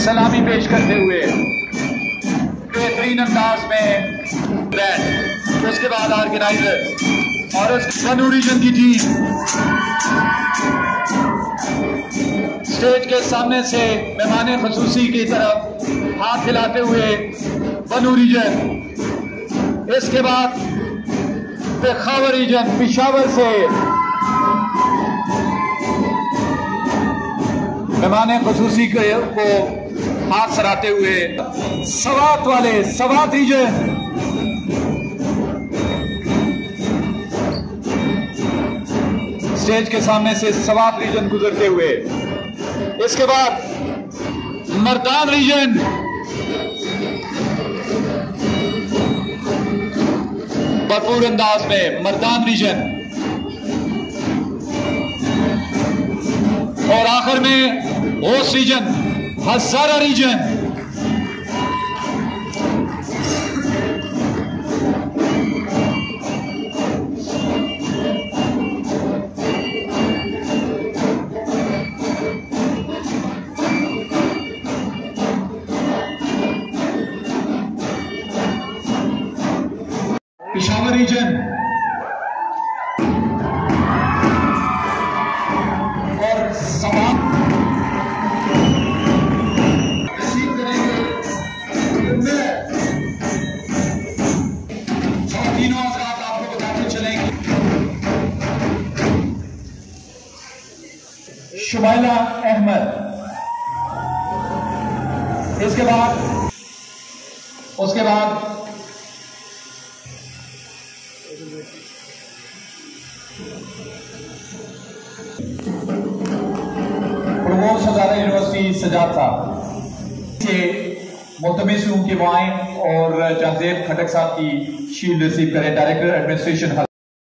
सलामी पेश करते हुए बेहतरीन अंदाज में ब्रांड, उसके बाद ऑर्गेनाइजर और बनु रीजन की टीम स्टेज के सामने से मेहमान खसूसी की तरफ हाथ हिलाते हुए बनु रीजन, इसके बाद पेखावर रीजन पिशावर से मेहमान खसूसी को हाथ सराते हुए सवात वाले सवात रीजन, स्टेज के सामने से सवात रीजन गुजरते हुए, इसके बाद मर्दान रीजन, भरपूर अंदाज में मर्दान रीजन, और आखिर में होस्ट रीजन हजारा रीजन। पिशावर रीजन और सवाल रिसीव करेंगे तीनों हजरात आपको बताते चलेंगे। शुमाइला अहमद, उसके बाद प्रमोद हजारा यूनिवर्सिटी सजाद साहब के मुल्तमिस हूं कि वाइन और जानजेब खटक साहब की शील्ड रिसीव करें। Director administration